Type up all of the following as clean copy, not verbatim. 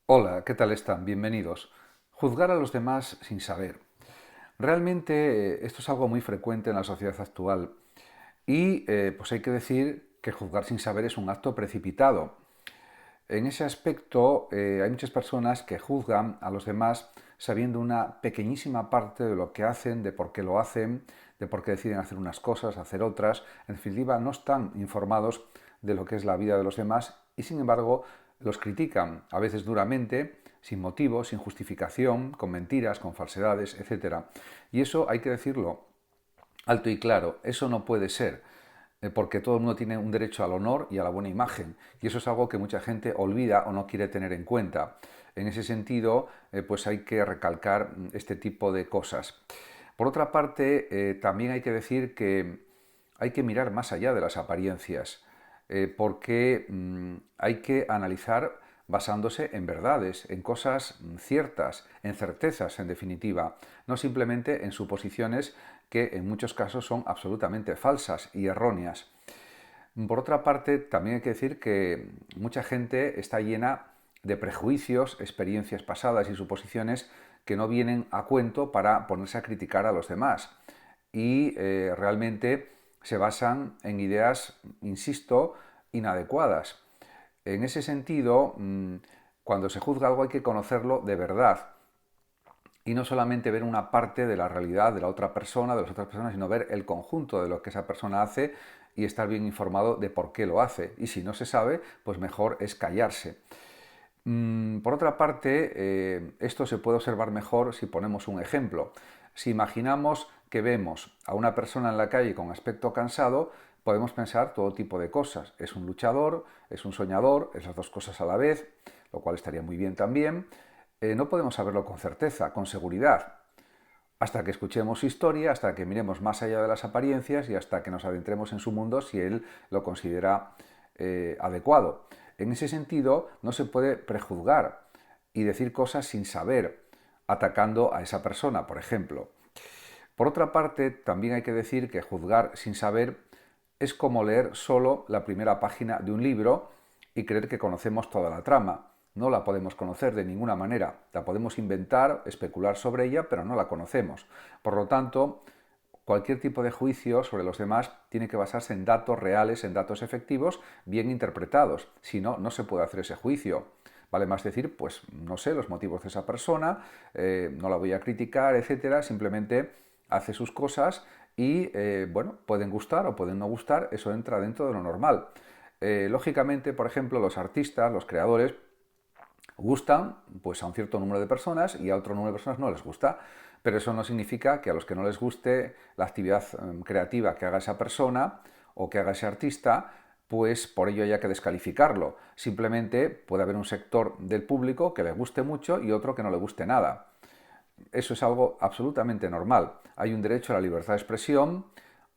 Hola, ¿qué tal están? Bienvenidos. Juzgar a los demás sin saber. Realmente esto es algo muy frecuente en la sociedad actual y pues hay que decir que juzgar sin saber es un acto precipitado. En ese aspecto hay muchas personas que juzgan a los demás sabiendo una pequeñísima parte de lo que hacen, de por qué lo hacen, de por qué deciden hacer unas cosas, hacer otras. En definitiva, no están informados de lo que es la vida de los demás y sin embargo los critican, a veces duramente, sin motivo, sin justificación, con mentiras, con falsedades, etcétera. Y eso hay que decirlo alto y claro, eso no puede ser, porque todo el mundo tiene un derecho al honor y a la buena imagen, y eso es algo que mucha gente olvida o no quiere tener en cuenta. En ese sentido, pues hay que recalcar este tipo de cosas. Por otra parte, también hay que decir que hay que mirar más allá de las apariencias, porque hay que analizar basándose en verdades, en cosas ciertas, en certezas, en definitiva, no simplemente en suposiciones que en muchos casos son absolutamente falsas y erróneas. Por otra parte, también hay que decir que mucha gente está llena de prejuicios, experiencias pasadas y suposiciones que no vienen a cuento para ponerse a criticar a los demás. Y realmente se basan en ideas, insisto, inadecuadas. En ese sentido, cuando se juzga algo hay que conocerlo de verdad y no solamente ver una parte de la realidad de la otra persona, de las otras personas, sino ver el conjunto de lo que esa persona hace y estar bien informado de por qué lo hace. Y si no se sabe, pues mejor es callarse. Por otra parte, esto se puede observar mejor si ponemos un ejemplo. Si imaginamos que vemos a una persona en la calle con aspecto cansado, podemos pensar todo tipo de cosas. Es un luchador, es un soñador, es las dos cosas a la vez, lo cual estaría muy bien también. No podemos saberlo con certeza, con seguridad, hasta que escuchemos su historia, hasta que miremos más allá de las apariencias y hasta que nos adentremos en su mundo si él lo considera adecuado. En ese sentido, no se puede prejuzgar y decir cosas sin saber, atacando a esa persona, por ejemplo. Por otra parte, también hay que decir que juzgar sin saber es como leer solo la primera página de un libro y creer que conocemos toda la trama. No la podemos conocer de ninguna manera. La podemos inventar, especular sobre ella, pero no la conocemos. Por lo tanto, cualquier tipo de juicio sobre los demás tiene que basarse en datos reales, en datos efectivos, bien interpretados. Si no, no se puede hacer ese juicio. Vale más decir, pues no sé los motivos de esa persona, no la voy a criticar, etcétera. Simplemente hace sus cosas y, bueno, pueden gustar o pueden no gustar, eso entra dentro de lo normal. Lógicamente, por ejemplo, los artistas, los creadores, gustan pues, a un cierto número de personas y a otro número de personas no les gusta. Pero eso no significa que a los que no les guste la actividad creativa que haga esa persona o que haga ese artista, pues por ello haya que descalificarlo. Simplemente puede haber un sector del público que le guste mucho y otro que no le guste nada. Eso es algo absolutamente normal. Hay un derecho a la libertad de expresión,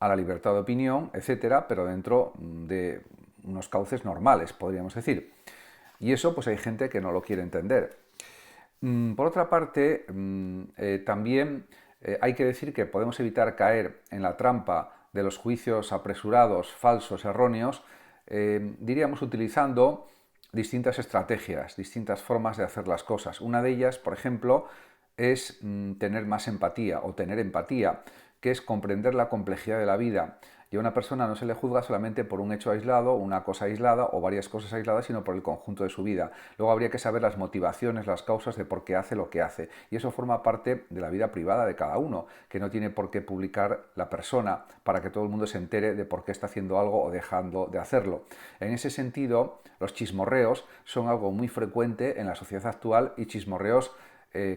a la libertad de opinión, etcétera, pero dentro de unos cauces normales, podríamos decir. Y eso, pues hay gente que no lo quiere entender. Por otra parte, también hay que decir que podemos evitar caer en la trampa de los juicios apresurados, falsos, erróneos, diríamos utilizando distintas estrategias, distintas formas de hacer las cosas. Una de ellas, por ejemplo, es tener más empatía o tener empatía, que es comprender la complejidad de la vida. Y a una persona no se le juzga solamente por un hecho aislado, una cosa aislada o varias cosas aisladas, sino por el conjunto de su vida. Luego habría que saber las motivaciones, las causas de por qué hace lo que hace. Y eso forma parte de la vida privada de cada uno, que no tiene por qué publicar la persona para que todo el mundo se entere de por qué está haciendo algo o dejando de hacerlo. En ese sentido, los chismorreos son algo muy frecuente en la sociedad actual y chismorreos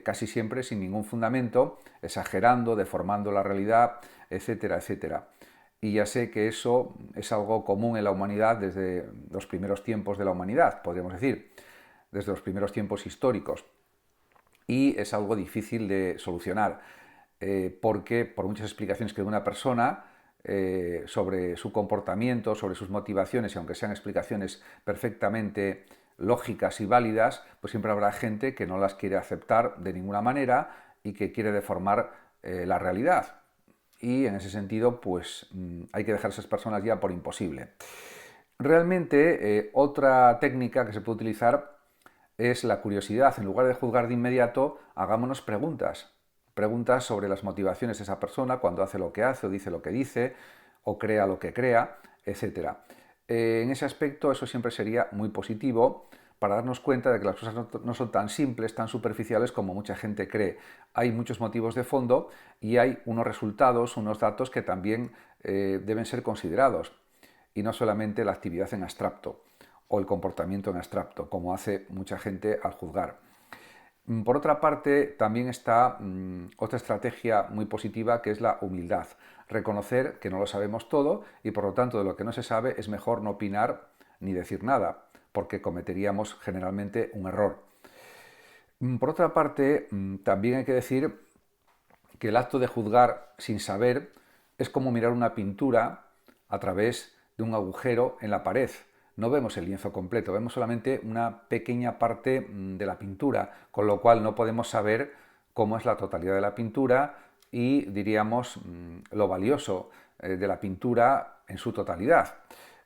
casi siempre sin ningún fundamento, exagerando, deformando la realidad, etcétera, etcétera. Y ya sé que eso es algo común en la humanidad desde los primeros tiempos de la humanidad, podríamos decir, desde los primeros tiempos históricos. Y es algo difícil de solucionar, porque por muchas explicaciones que dé una persona sobre su comportamiento, sobre sus motivaciones, y aunque sean explicaciones perfectamente lógicas y válidas, pues siempre habrá gente que no las quiere aceptar de ninguna manera y que quiere deformar la realidad. Y en ese sentido, pues hay que dejar a esas personas ya por imposible. Realmente, otra técnica que se puede utilizar es la curiosidad. En lugar de juzgar de inmediato, hagámonos preguntas. Preguntas sobre las motivaciones de esa persona cuando hace lo que hace o dice lo que dice o crea lo que crea, etcétera. En ese aspecto eso siempre sería muy positivo para darnos cuenta de que las cosas no son tan simples, tan superficiales como mucha gente cree. Hay muchos motivos de fondo y hay unos resultados, unos datos que también deben ser considerados y no solamente la actividad en abstracto o el comportamiento en abstracto, como hace mucha gente al juzgar. Por otra parte, también está otra estrategia muy positiva que es la humildad. Reconocer que no lo sabemos todo y por lo tanto de lo que no se sabe es mejor no opinar ni decir nada, porque cometeríamos generalmente un error. Por otra parte, también hay que decir que el acto de juzgar sin saber es como mirar una pintura a través de un agujero en la pared. No vemos el lienzo completo, vemos solamente una pequeña parte de la pintura, con lo cual no podemos saber cómo es la totalidad de la pintura y diríamos lo valioso de la pintura en su totalidad.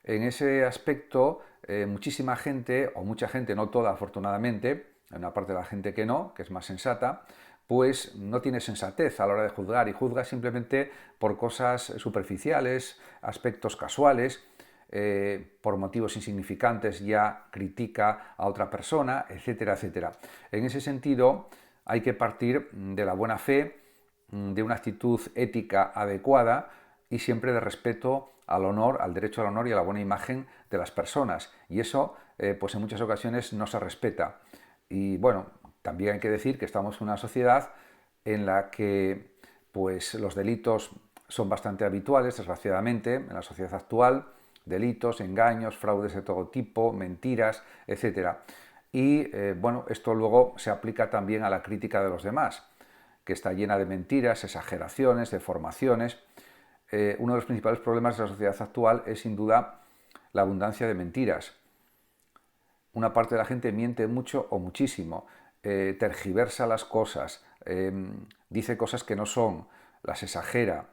En ese aspecto, muchísima gente, o mucha gente, no toda afortunadamente, hay una parte de la gente que no, que es más sensata, pues no tiene sensatez a la hora de juzgar y juzga simplemente por cosas superficiales, aspectos casuales, por motivos insignificantes ya critica a otra persona, etcétera, etcétera. En ese sentido, hay que partir de la buena fe, de una actitud ética adecuada y siempre de respeto al honor, al derecho al honor y a la buena imagen de las personas. Y eso, pues en muchas ocasiones no se respeta. Y bueno, también hay que decir que estamos en una sociedad en la que pues, los delitos son bastante habituales, desgraciadamente, en la sociedad actual, delitos, engaños, fraudes de todo tipo, mentiras, etc. Y bueno, esto luego se aplica también a la crítica de los demás, que está llena de mentiras, exageraciones, deformaciones. Uno de los principales problemas de la sociedad actual es sin duda la abundancia de mentiras. Una parte de la gente miente mucho o muchísimo, tergiversa las cosas, dice cosas que no son, las exagera,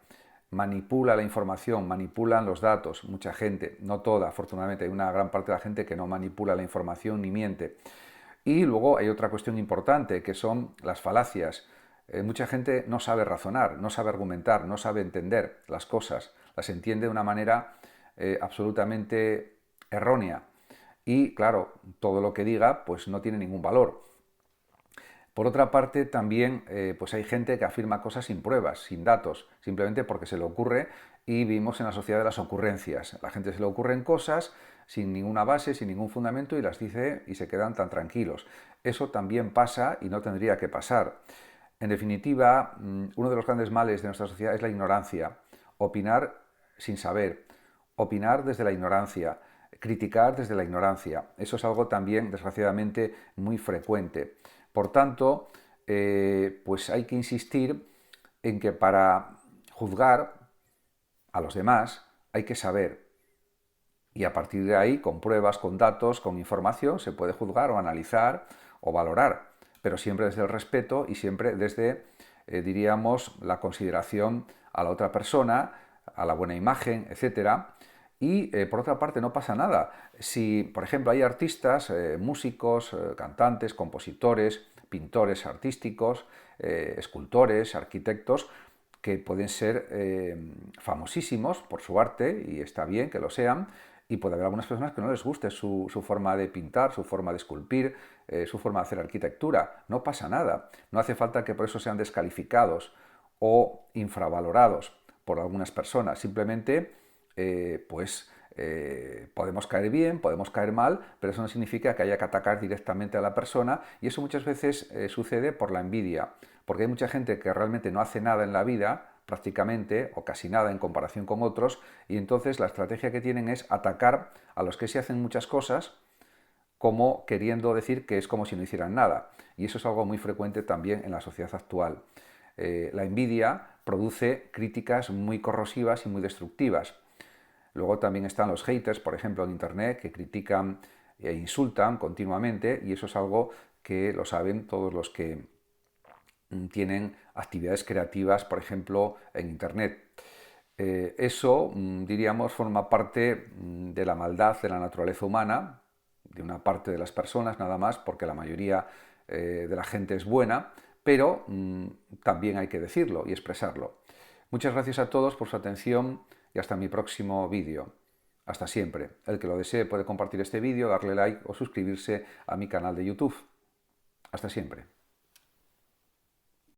manipula la información, manipulan los datos, mucha gente, no toda, afortunadamente, hay una gran parte de la gente que no manipula la información ni miente. Y luego hay otra cuestión importante, que son las falacias. Mucha gente no sabe razonar, no sabe argumentar, no sabe entender las cosas, las entiende de una manera absolutamente errónea. Y claro, todo lo que diga pues no tiene ningún valor. Por otra parte, también pues hay gente que afirma cosas sin pruebas, sin datos, simplemente porque se le ocurre y vivimos en la sociedad de las ocurrencias. La gente se le ocurren cosas sin ninguna base, sin ningún fundamento y las dice y se quedan tan tranquilos. Eso también pasa y no tendría que pasar. En definitiva, uno de los grandes males de nuestra sociedad es la ignorancia. Opinar sin saber, opinar desde la ignorancia, criticar desde la ignorancia. Eso es algo también, desgraciadamente, muy frecuente. Por tanto, pues hay que insistir en que para juzgar a los demás hay que saber. Y a partir de ahí, con pruebas, con datos, con información, se puede juzgar o analizar o valorar, pero siempre desde el respeto y siempre desde, diríamos, la consideración a la otra persona, a la buena imagen, etcétera. Y por otra parte no pasa nada. Si, por ejemplo, hay artistas, músicos, cantantes, compositores, pintores artísticos, escultores, arquitectos, que pueden ser famosísimos por su arte, y está bien que lo sean, y puede haber algunas personas que no les guste su forma de pintar, su forma de esculpir, su forma de hacer arquitectura. No pasa nada. No hace falta que por eso sean descalificados o infravalorados por algunas personas. Simplemente, podemos caer bien, podemos caer mal, pero eso no significa que haya que atacar directamente a la persona y eso muchas veces sucede por la envidia, porque hay mucha gente que realmente no hace nada en la vida, prácticamente, o casi nada en comparación con otros, y entonces la estrategia que tienen es atacar a los que sí hacen muchas cosas, como queriendo decir que es como si no hicieran nada. Y eso es algo muy frecuente también en la sociedad actual. La envidia produce críticas muy corrosivas y muy destructivas. Luego también están los haters, por ejemplo, en Internet, que critican e insultan continuamente, y eso es algo que lo saben todos los que tienen actividades creativas, por ejemplo, en Internet. Eso, diríamos, forma parte de la maldad de la naturaleza humana, de una parte de las personas nada más, porque la mayoría de la gente es buena, pero también hay que decirlo y expresarlo. Muchas gracias a todos por su atención y hasta mi próximo vídeo. Hasta siempre. El que lo desee puede compartir este vídeo, darle like o suscribirse a mi canal de YouTube. Hasta siempre.